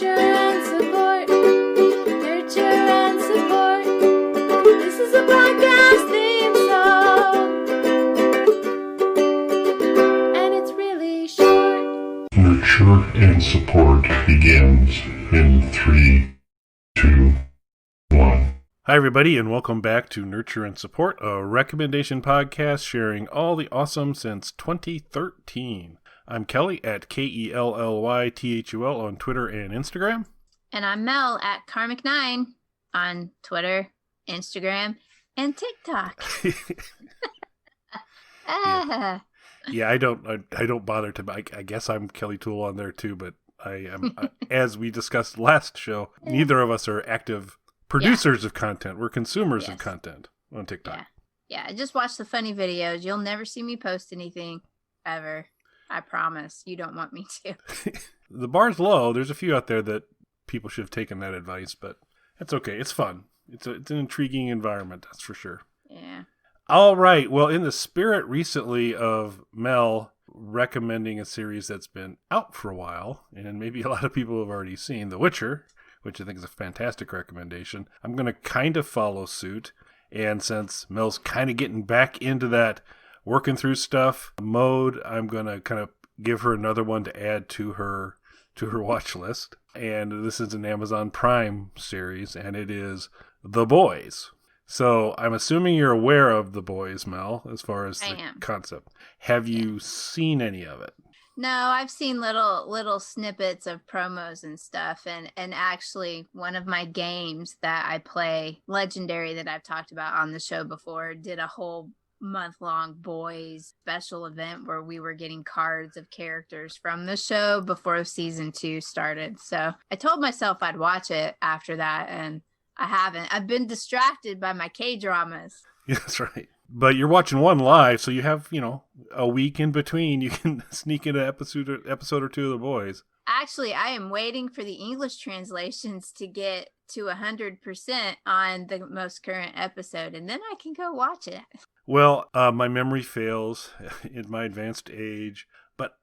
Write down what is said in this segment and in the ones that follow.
Nurture and support. Nurture and support. This is a podcast theme song. And it's really short. Nurture and support begins in 3, 2, 1. Hi, everybody, and welcome back to Nurture and Support, a recommendation podcast sharing all the awesome since 2013. I'm Kelly at KELLYTHUL on Twitter and Instagram. And I'm Mel at Karmic9 on Twitter, Instagram, and TikTok. Yeah, I don't bother to. I guess I'm Kelly Tool on there too, but I am. As we discussed last show, neither of us are active producers of content. We're consumers of content on TikTok. Yeah. Just watch the funny videos. You'll never see me post anything ever. I promise. You don't want me to. The bar's low. There's a few out there that people should have taken that advice, but that's okay. It's fun. It's an intriguing environment, that's for sure. Yeah. All right. Well, in the spirit recently of Mel recommending a series that's been out for a while, and maybe a lot of people have already seen, The Witcher, which I think is a fantastic recommendation, I'm going to kind of follow suit. And since Mel's kind of getting back into that working through stuff mode, I'm going to kind of give her another one to add to her watch list. And this is an Amazon Prime series, and it is The Boys. So I'm assuming you're aware of The Boys, Mel, as far as the concept. Have you seen any of it? No, I've seen little snippets of promos and stuff, and actually one of my games that I play, Legendary, that I've talked about on the show before, did a whole month-long Boys special event where we were getting cards of characters from the show before season 2 started. So I told myself I'd watch it after that, and I haven't. I've been distracted by my K-dramas. Yeah, that's right. But you're watching one live, so you have, a week in between. You can sneak in an episode or two of The Boys. Actually, I am waiting for the English translations to get to 100% on the most current episode, and then I can go watch it. Well, my memory fails in my advanced age, but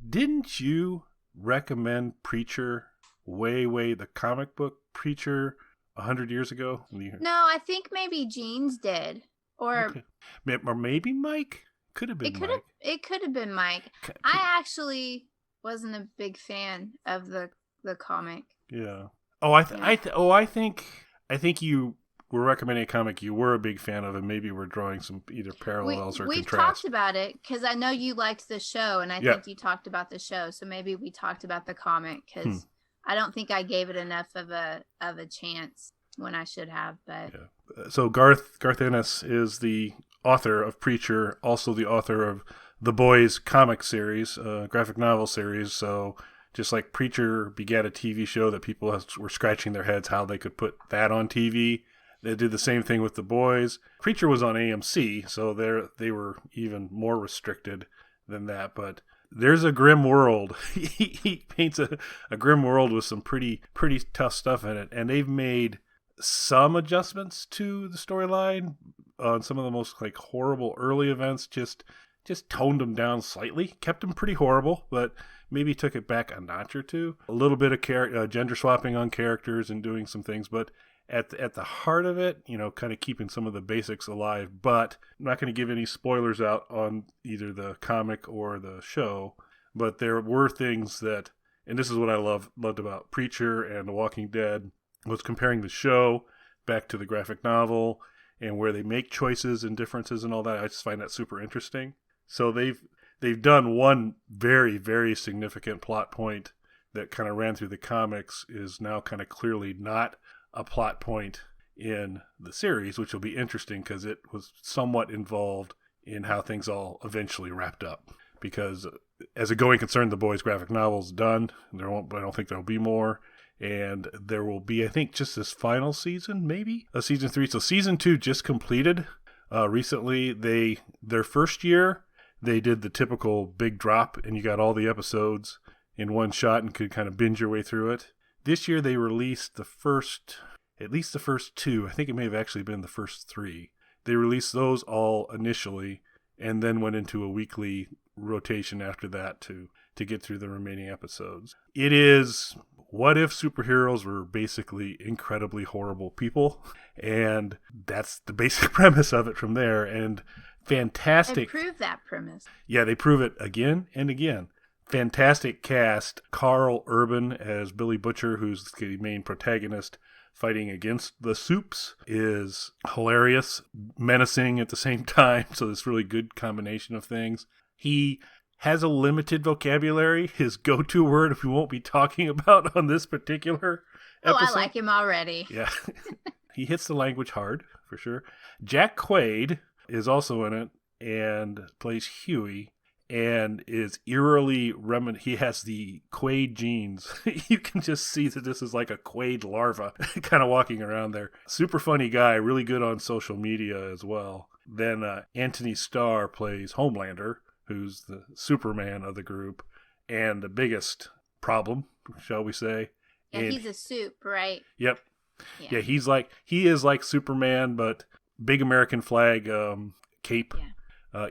didn't you recommend Preacher the comic book Preacher 100 years ago? No, I think maybe Jeans did. Or maybe Mike? Could have been Mike. It could have been Mike. I actually wasn't a big fan of the comic. Yeah. I think you were recommending a comic you were a big fan of, and maybe we're drawing some either parallels or contrast. We've talked about it because I know you liked the show, and I think you talked about the show, so maybe we talked about the comic because I don't think I gave it enough of a chance when I should have. But so Garth Ennis is the author of Preacher, also the author of The Boys comic series, graphic novel series. So just like Preacher begat a TV show that people were scratching their heads how they could put that on TV, they did the same thing with The Boys. Preacher was on AMC, so they were even more restricted than that. But there's a grim world. He paints a grim world with some pretty tough stuff in it, and they've made some adjustments to the storyline on some of the most horrible early events. Just toned them down slightly, kept them pretty horrible, but maybe took it back a notch or two. A little bit of gender swapping on characters and doing some things, but at the heart of it, kind of keeping some of the basics alive. But I'm not going to give any spoilers out on either the comic or the show, but there were things that, and this is what I loved about Preacher and The Walking Dead, was comparing the show back to the graphic novel and where they make choices and differences and all that. I just find that super interesting. So they've done one very, very significant plot point that kind of ran through the comics is now kind of clearly not a plot point in the series, which will be interesting because it was somewhat involved in how things all eventually wrapped up. Because as a going concern, The Boys graphic novel's done. I don't think there'll be more. And there will be, I think, just this final season, maybe a season 3. So season 2 just completed recently. Their first year, they did the typical big drop, and you got all the episodes in one shot and could kind of binge your way through it. This year, they released at least the first 2. I think it may have actually been the first 3. They released those all initially, and then went into a weekly rotation after that to get through the remaining episodes. It is what if superheroes were basically incredibly horrible people? And that's the basic premise of it from there. And fantastic. They prove that premise. Yeah, they prove it again and again. Fantastic cast. Carl Urban as Billy Butcher, who's the main protagonist fighting against the Supes, is hilarious, menacing at the same time. So this really good combination of things. He has a limited vocabulary. His go-to word we won't be talking about on this particular episode. Oh, I like him already. Yeah. He hits the language hard, for sure. Jack Quaid is also in it and plays Huey and is eerily he has the Quaid genes. You can just see that this is like a Quaid larva kind of walking around there. Super funny guy, really good on social media as well. Then Anthony Starr plays Homelander, who's the Superman of the group and the biggest problem, shall we say. Yeah, and he's a soup, right? Yep. Yeah, he is like Superman, but big American flag cape,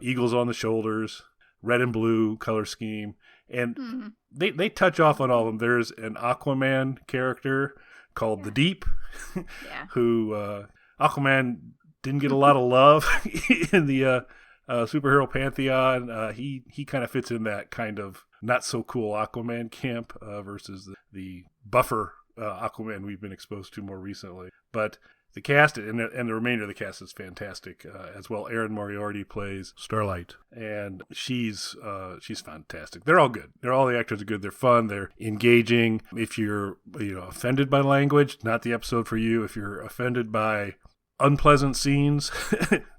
eagles on the shoulders, red and blue color scheme. And they touch off on all of them. There's an Aquaman character called the Deep, who Aquaman didn't get a lot of love in the superhero pantheon. He kind of fits in that kind of not so cool Aquaman camp versus the buffer Aquaman we've been exposed to more recently. But the cast and the remainder of the cast is fantastic as well. Erin Moriarty plays Starlight, and she's fantastic. They're all good. All the actors are good. They're fun. They're engaging. If you're offended by language, not the episode for you. If you're offended by unpleasant scenes,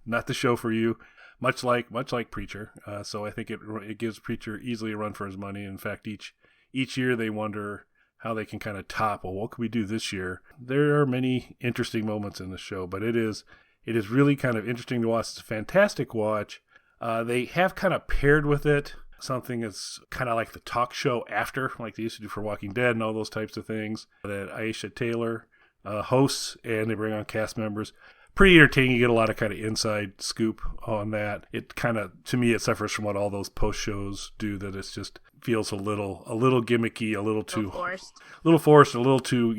not the show for you. Much like Preacher. So I think it gives Preacher easily a run for his money. In fact, each year they wonder how they can kind of top, well, what can we do this year? There are many interesting moments in the show, but it is really kind of interesting to watch. It's a fantastic watch. They have kind of paired with it something that's kind of like the talk show after, like they used to do for Walking Dead and all those types of things, that Aisha Taylor hosts, and they bring on cast members. Pretty entertaining. You get a lot of kind of inside scoop on that. It kind of, to me, it suffers from what all those post shows do, that it's just feels a little gimmicky, a little too forced, a little too,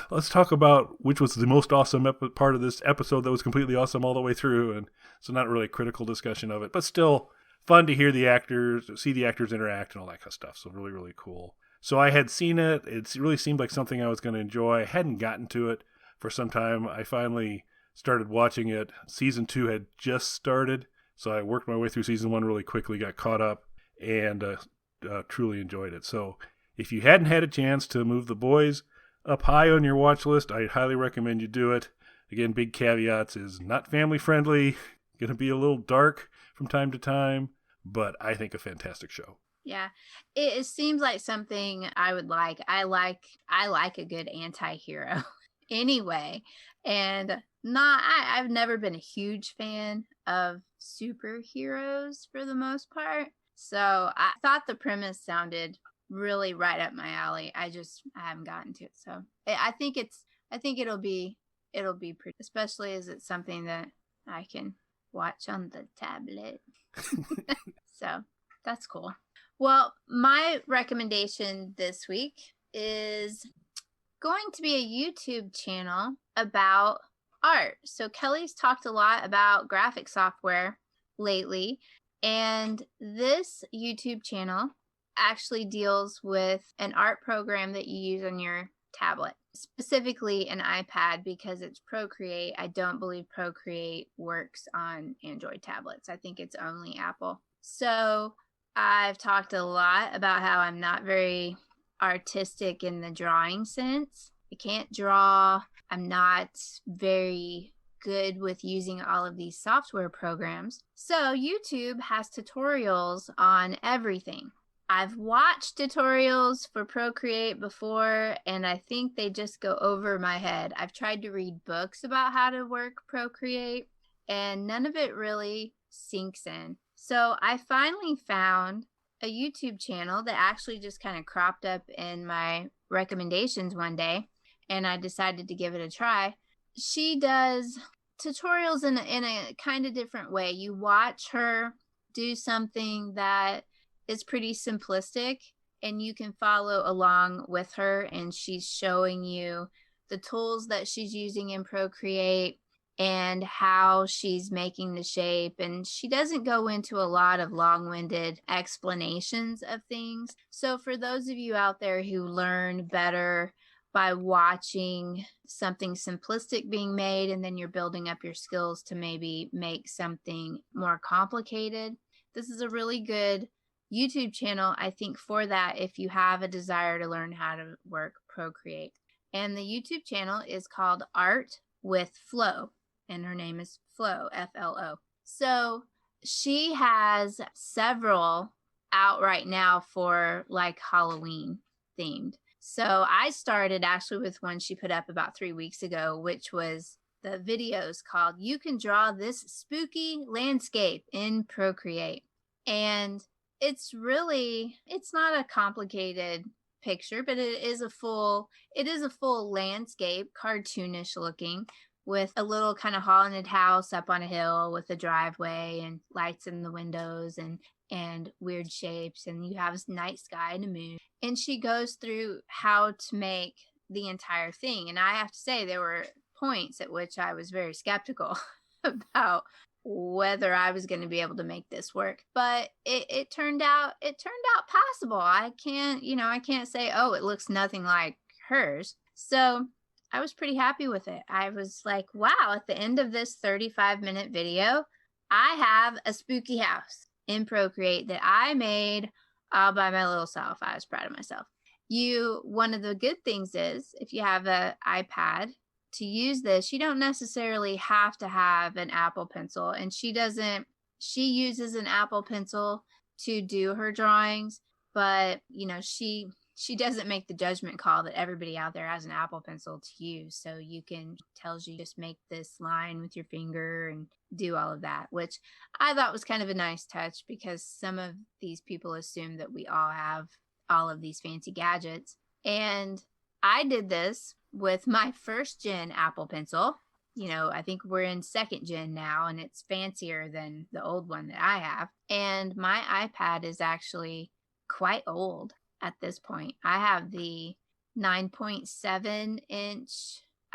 let's talk about which was the most awesome part of this episode that was completely awesome all the way through. And so not really a critical discussion of it, but still fun to hear see the actors interact and all that kind of stuff. So really, really cool. So I had seen it. It really seemed like something I was going to enjoy. I hadn't gotten to it for some time. I finally started watching it. Season 2 had just started, so I worked my way through season 1 really quickly, got caught up, and truly enjoyed it. So if you hadn't had a chance to move The Boys up high on your watch list, I highly recommend you do it. Again, big caveats is not family friendly, going to be a little dark from time to time, but I think a fantastic show. Yeah, it seems like something I would like. I like a good anti-hero anyway, and I've never been a huge fan of superheroes for the most part. So I thought the premise sounded really right up my alley. I haven't gotten to it. So I think it'll be pretty, especially as it's something that I can watch on the tablet. So that's cool. Well, my recommendation this week is going to be a YouTube channel about art. So Kelly's talked a lot about graphic software lately, and this YouTube channel actually deals with an art program that you use on your tablet, specifically an iPad, because it's Procreate. I don't believe Procreate works on Android tablets. I think it's only Apple. So I've talked a lot about how I'm not very artistic in the drawing sense. I can't draw. I'm not very good with using all of these software programs. So YouTube has tutorials on everything. I've watched tutorials for Procreate before, and I think they just go over my head. I've tried to read books about how to work Procreate, and none of it really sinks in. So I finally found a YouTube channel that actually just kind of cropped up in my recommendations one day, and I decided to give it a try. She does tutorials in a kind of different way. You watch her do something that is pretty simplistic, and you can follow along with her, and she's showing you the tools that she's using in Procreate and how she's making the shape. And she doesn't go into a lot of long-winded explanations of things. So for those of you out there who learn better by watching something simplistic being made, and then you're building up your skills to maybe make something more complicated, this is a really good YouTube channel, I think, for that if you have a desire to learn how to work Procreate. And the YouTube channel is called Art with Flo, and her name is Flo, F-L-O. So she has several out right now for like Halloween themed. So I started actually with one she put up about 3 weeks ago, which was the videos called "You Can Draw This Spooky Landscape in Procreate." And it's not a complicated picture, but it is a full landscape, cartoonish looking, with a little kind of haunted house up on a hill with a driveway and lights in the windows and weird shapes, and you have a night sky and a moon. And she goes through how to make the entire thing. And I have to say, there were points at which I was very skeptical about whether I was going to be able to make this work, but it turned out possible. I can't say, oh, it looks nothing like hers. So I was pretty happy with it. I was like, wow, at the end of this 35-minute video, I have a spooky house in Procreate that I made all by my little self. I was proud of myself. One of the good things is, if you have an iPad to use this, you don't necessarily have to have an Apple Pencil. And she uses an Apple Pencil to do her drawings, but she doesn't make the judgment call that everybody out there has an Apple Pencil to use. So tells you just make this line with your finger and do all of that, which I thought was kind of a nice touch, because some of these people assume that we all have all of these fancy gadgets. And I did this with my first gen Apple Pencil. I think we're in second gen now, and it's fancier than the old one that I have. And my iPad is actually quite old at this point. I have the 9.7 inch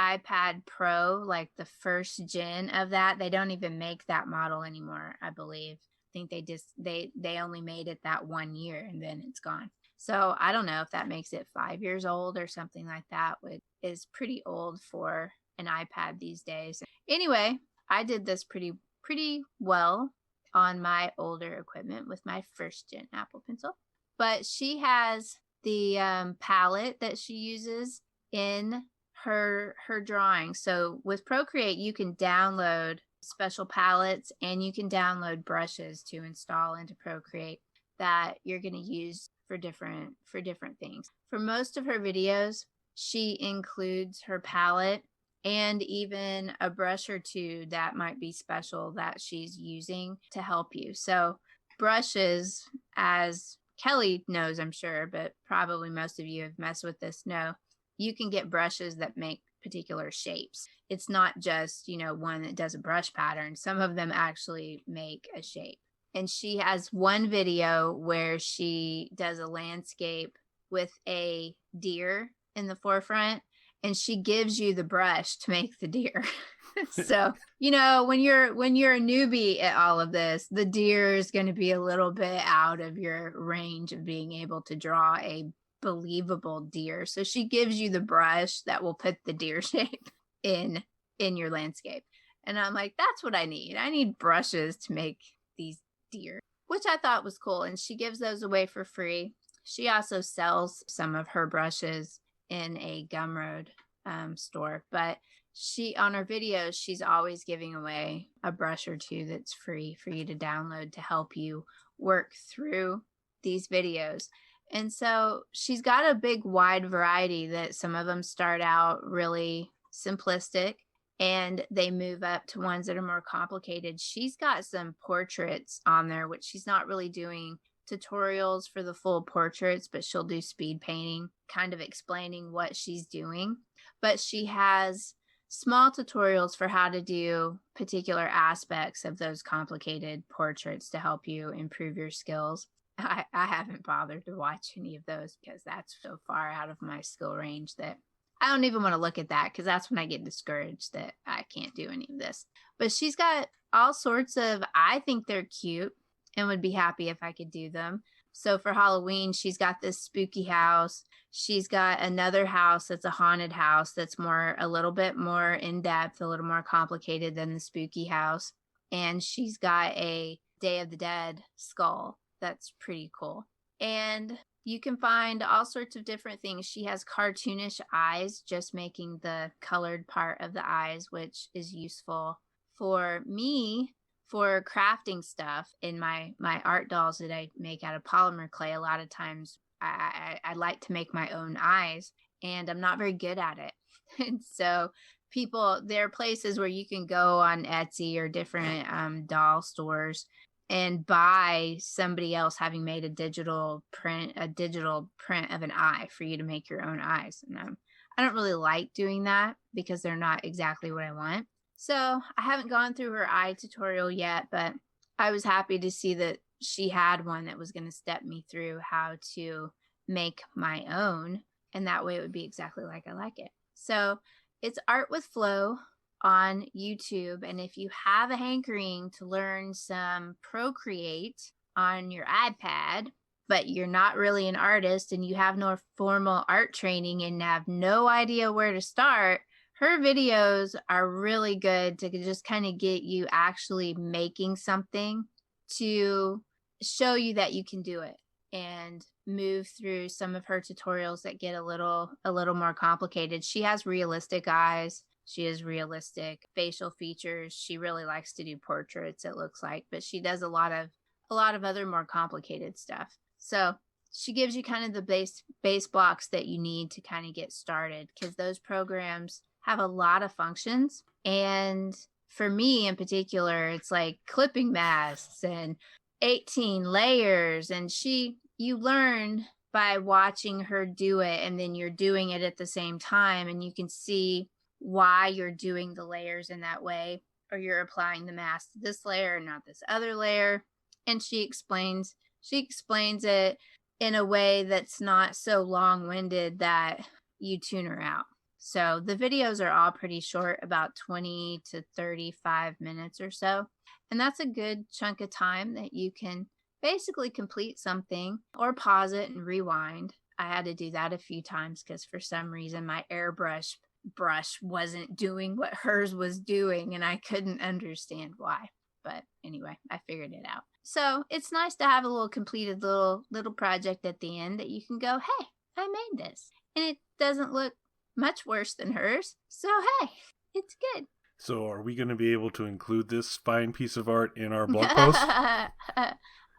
iPad Pro, like the first gen of that. They don't even make that model anymore, I believe. I think they only made it that 1 year and then it's gone. So I don't know if that makes it 5 years old or something like that, which is pretty old for an iPad these days. Anyway, I did this pretty well on my older equipment with my first gen Apple Pencil. But she has the palette that she uses in her drawing. So with Procreate, you can download special palettes, and you can download brushes to install into Procreate that you're going to use for different things. For most of her videos, she includes her palette and even a brush or two that might be special that she's using to help you. So brushes, as Kelly knows, I'm sure, but probably most of you have messed with this, know you can get brushes that make particular shapes. It's not just, one that does a brush pattern. Some of them actually make a shape. And she has one video where she does a landscape with a deer in the forefront, and she gives you the brush to make the deer. So, when you're a newbie at all of this, the deer is going to be a little bit out of your range of being able to draw a believable deer. So she gives you the brush that will put the deer shape in your landscape. And I'm like, that's what I need. I need brushes to make these deer, which I thought was cool. And she gives those away for free. She also sells some of her brushes in a Gumroad store, but on her videos, she's always giving away a brush or two that's free for you to download to help you work through these videos. And so she's got a big wide variety that some of them start out really simplistic and they move up to ones that are more complicated. She's got some portraits on there, which she's not really doing tutorials for the full portraits, but she'll do speed painting, kind of explaining what she's doing. But she has small tutorials for how to do particular aspects of those complicated portraits to help you improve your skills. I haven't bothered to watch any of those because that's so far out of my skill range that I don't even want to look at that, because that's when I get discouraged that I can't do any of this. But she's got all sorts of, I think they're cute and would be happy if I could do them. So for Halloween, she's got this spooky house. She's got another house that's a haunted house that's a little bit more in depth, a little more complicated than the spooky house. And she's got a Day of the Dead skull that's pretty cool. And you can find all sorts of different things. She has cartoonish eyes, just making the colored part of the eyes, which is useful for me for crafting stuff in my art dolls that I make out of polymer clay. A lot of times I like to make my own eyes, and I'm not very good at it. And so there are places where you can go on Etsy or different doll stores and buy somebody else having made a digital print of an eye for you to make your own eyes. And I don't really like doing that because they're not exactly what I want. So I haven't gone through her eye tutorial yet, but I was happy to see that she had one that was going to step me through how to make my own. And that way it would be exactly like I like it. So it's Art with Flo on YouTube. And if you have a hankering to learn some Procreate on your iPad, but you're not really an artist and you have no formal art training and have no idea where to start, her videos are really good to just kind of get you actually making something, to show you that you can do it and move through some of her tutorials that get a little more complicated. She has realistic eyes. She has realistic facial features. She really likes to do portraits, it looks like, but she does a lot of other more complicated stuff. So she gives you kind of the base blocks that you need to kind of get started, because those programs have a lot of functions. And for me in particular, it's like clipping masks and 18 layers. And you learn by watching her do it, and then you're doing it at the same time, and you can see why you're doing the layers in that way, or you're applying the mask to this layer and not this other layer. And she explains it in a way that's not so long-winded that you tune her out. So the videos are all pretty short, about 20 to 35 minutes or so. And that's a good chunk of time that you can basically complete something or pause it and rewind. I had to do that a few times because for some reason my airbrush brush wasn't doing what hers was doing, and I couldn't understand why. But anyway, I figured it out. So it's nice to have a little completed little project at the end that you can go, hey, I made this. And it doesn't look much worse than hers. So hey, it's good. So are we going to be able to include this fine piece of art in our blog post?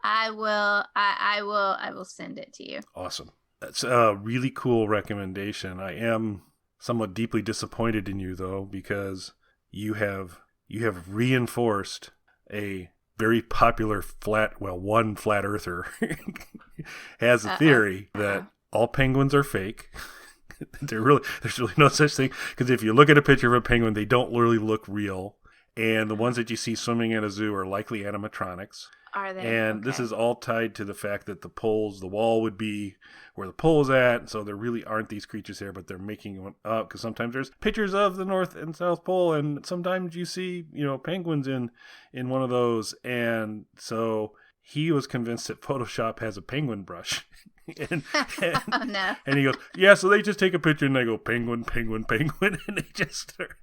I will send it to you. Awesome. That's a really cool recommendation. I am somewhat deeply disappointed in you, though, because you have reinforced a very popular one flat earther has a theory that all penguins are fake. There's really no such thing, because if you look at a picture of a penguin, they don't really look real, and the ones that you see swimming at a zoo are likely animatronics. Are they? And okay. This is all tied to the fact that the wall would be where the pole is at, so there really aren't these creatures there, but they're making one up, because sometimes there's pictures of the North and South Pole, and sometimes you see, penguins in one of those. And so he was convinced that Photoshop has a penguin brush. and Oh, no. And he goes, yeah, so they just take a picture and they go penguin, penguin, penguin, and they just start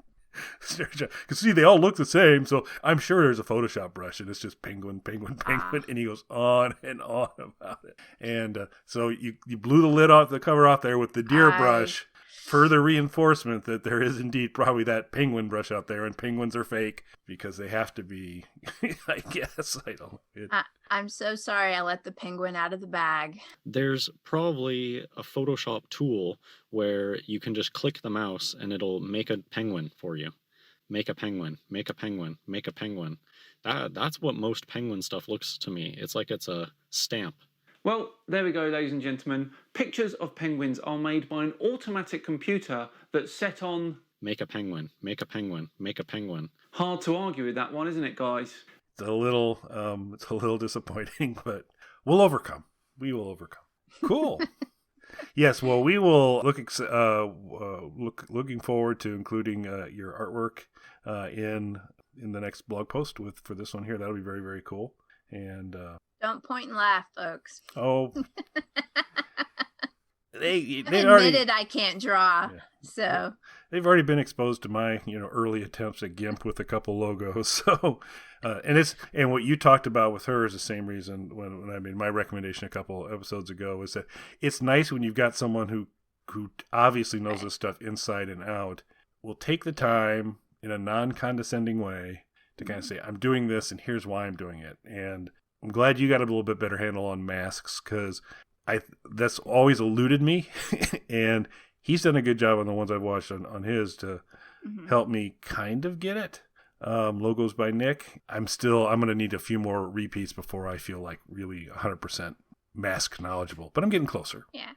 because see, they all look the same, so I'm sure there's a Photoshop brush and it's just penguin, penguin, penguin. And he goes on and on about it. And so you blew the cover off there with the deer brush, further reinforcement that there is indeed probably that penguin brush out there, and penguins are fake because they have to be. I guess I don't. I'm so sorry I let the penguin out of the bag. There's probably a Photoshop tool where you can just click the mouse and it'll make a penguin for you. Make a penguin, make a penguin, make a penguin. That's what most penguin stuff looks to me. It's like it's a stamp. Well, there we go, ladies and gentlemen. Pictures of penguins are made by an automatic computer that's set on... Make a penguin, make a penguin, make a penguin. Hard to argue with that one, isn't it, guys? It's a little disappointing, but We'll overcome. We will overcome. Cool. Yes, well, we will looking forward to including your artwork in the next blog post for this one here. That'll be very, very cool. And don't point and laugh, folks. Oh, they admitted already, I can't draw, yeah. So They've already been exposed to my early attempts at GIMP with a couple logos. So and what you talked about with her is the same reason when I made my recommendation a couple episodes ago, is that it's nice when you've got someone who obviously knows this stuff inside and out, will take the time in a non-condescending way to kind of say, I'm doing this and here's why I'm doing it. And I'm glad you got a little bit better handle on masks, because that's always eluded me. And he's done a good job on the ones I've watched on his to help me kind of get it. Logos by Nick. I'm going to need a few more repeats before I feel like really 100% mask knowledgeable, but I'm getting closer. Yeah.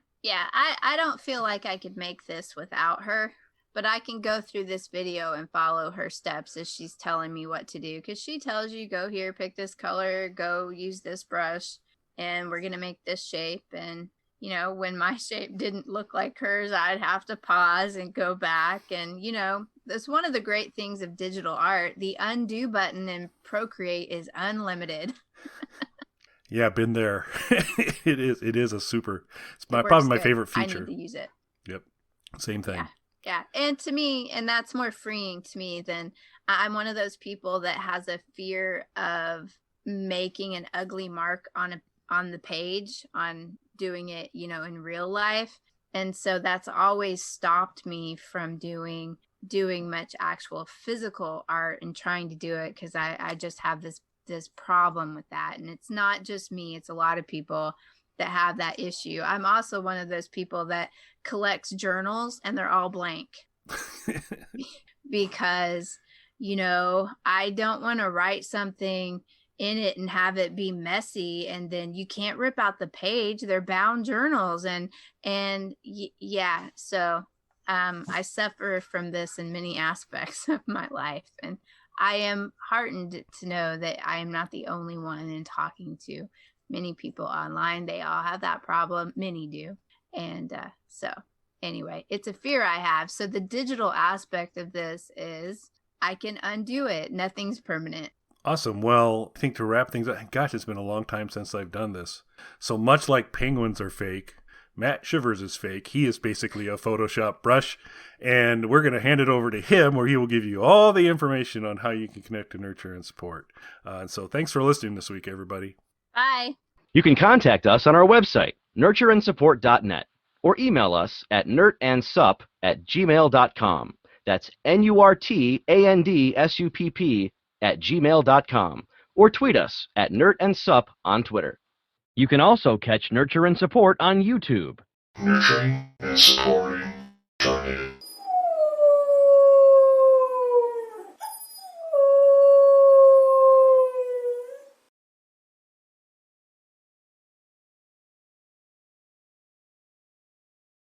I don't feel like I could make this without her, but I can go through this video and follow her steps as she's telling me what to do. Because she tells you, go here, pick this color, go use this brush, and we're going to make this shape. And when my shape didn't look like hers, I'd have to pause and go back. And, that's one of the great things of digital art. The undo button in Procreate is unlimited. Yeah, been there. It is a super, probably my favorite feature. I need to use it. Yep. Same thing. Yeah. And to me, and that's more freeing to me than I'm one of those people that has a fear of making an ugly mark on the page, on doing it, in real life. And so that's always stopped me from doing much actual physical art and trying to do it, because I just have this problem with that. And it's not just me, it's a lot of people that have that issue. I'm also one of those people that collects journals and they're all blank because I don't want to write something in it and have it be messy, and then you can't rip out the page. They're bound journals, and yeah, so I suffer from this in many aspects of my life, and I am heartened to know that I am not the only one. In talking to many people online, they all have that problem. Many do. And so anyway, it's a fear I have. So the digital aspect of this is I can undo it. Nothing's permanent. Awesome. Well, I think to wrap things up, gosh, it's been a long time since I've done this. So much like penguins are fake, Matt Shivers is fake. He is basically a Photoshop brush, and we're going to hand it over to him where he will give you all the information on how you can connect to nurture and support. And so thanks for listening this week, everybody. Bye. You can contact us on our website, nurtureandsupport.net, or email us at nurtandsupp@gmail.com. That's NURTANDSUPP@gmail.com, or tweet us at nurtandsupp on Twitter. You can also catch Nurture and Support on YouTube. Nurturing and supporting.